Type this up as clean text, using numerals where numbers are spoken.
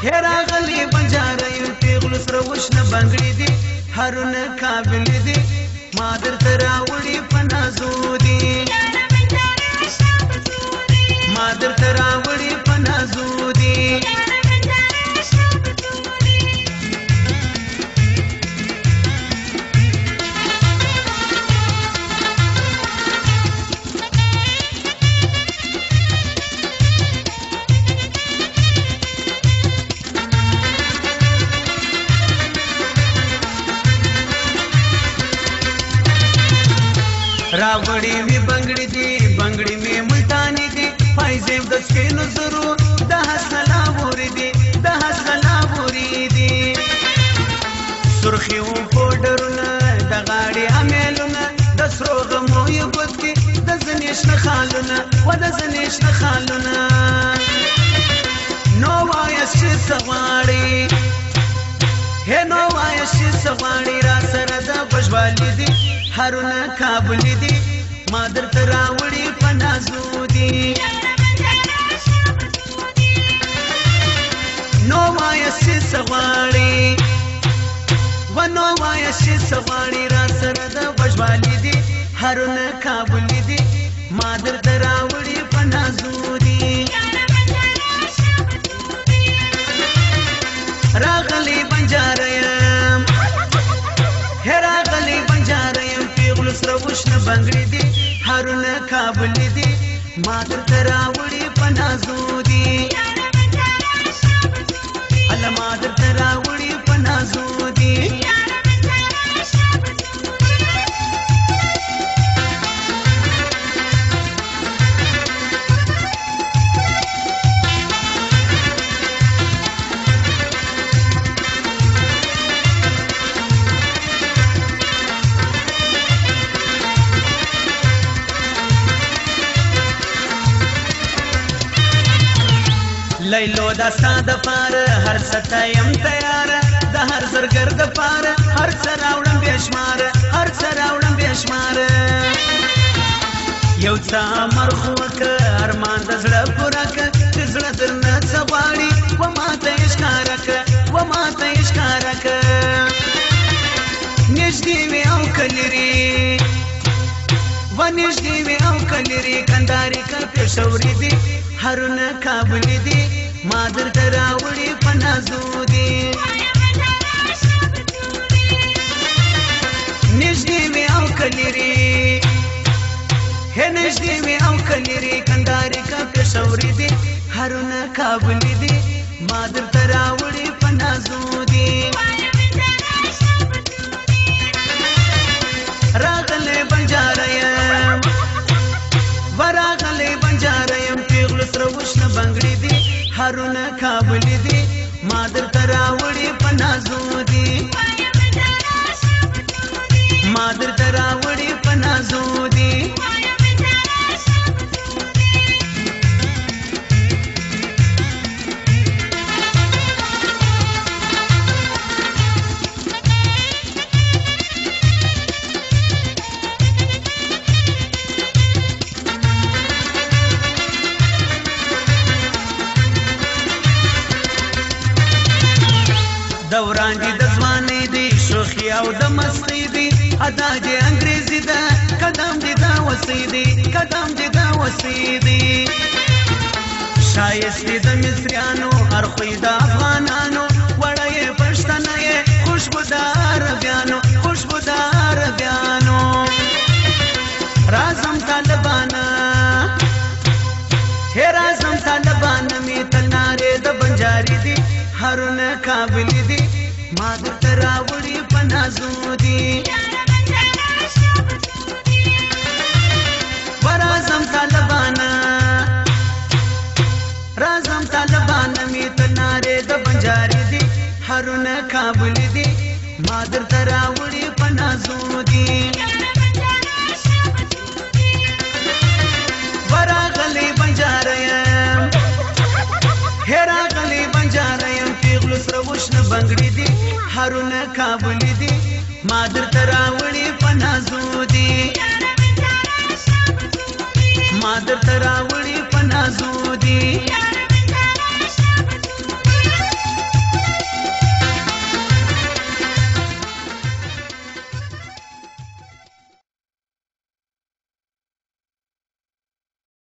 هرا غلی بنجاره یم پیغلو سره وشنه بنګړي دي هرونه قابل دي ما درته راوړي په نازو دي ما درته راوړي په نازو دي راوړي می بنګړي دي بنګړي می ملتانی دي پایزم د سپینو زرو د حسلا ووري دي د حسلا ووري دي سرخیو پودرونه د غاړي امیلونه د سرو غمو یو ګوتې د زنیش نه خالونه و د زنیش نه خالونه نو وایس چې سغواړي هه نو وایس چې سغواړي را سره د بشوالي دي هرونه قابل دي ما درته راوړي په نازو دي نو وایس چې سغواړي و نو وایس چې سغواړي را سره د بشوالي دي هرونه قابل دي ما درته راوړي په نازو دي راغلي بنجاره یم هرا غلی بنجاره یم پیغلو سره وشنه بنګړي دي هرونه قابل دي ما درته راوړي په نازو دي الله ما درته راوړي په نازو دي لیلو دا ساده پار هر ستایم تیار د هر زرګر د پار هر سراوړم بشمار هر سراوړم بشمار یو څا مرخوک ارمان د زړه پورک د زړه درنه سواړي و ماته اشکارک و ماته اشکارک نږدې وی او کلری و نږدې وی او کلری کنداري کا پېښوري دي هرونه قابل دي ما درته راوړي په نازو دي نږدې مې او کلری هه نږدې مې او کلری کنداري کا پېښوري دي هرونه قابل دي ما درته راوړي په نازو دي راغلې بنجاره یم وراغلې بنجاره یم پیغلو سره وشنه بنګړي دي هرونه قابل دي ما درته راوړي په نازو دي ما درته راوړي په نازو دي دوران دي د ځواني دي شوخي او د مستی دي ادا دي انګريزي ده قدم دي دا وسي دي قدم دي دا وسي دي شایست دي د مصریانو هر خوې د افغانانو وړې پښتنه خوشبودار بیانو خوشبودار بیانو رازم طالبانا هه رازم طالبانا می تلناره د بنجاري دي هرونه قابل دي ما درته راوړي په نازو دي ورازم طالبانا رازم طالبانا می تلناره د بنجاري دي هرونه قابل دي ما درته راوړي په نازو دي وراغلي بنجاره یم هرا غلي بنجاره یم پیغلو سره وشنه بنګړي دي هرونه قابل دي ما درته راوړي په نازو دي ما درته راوړي په نازو دي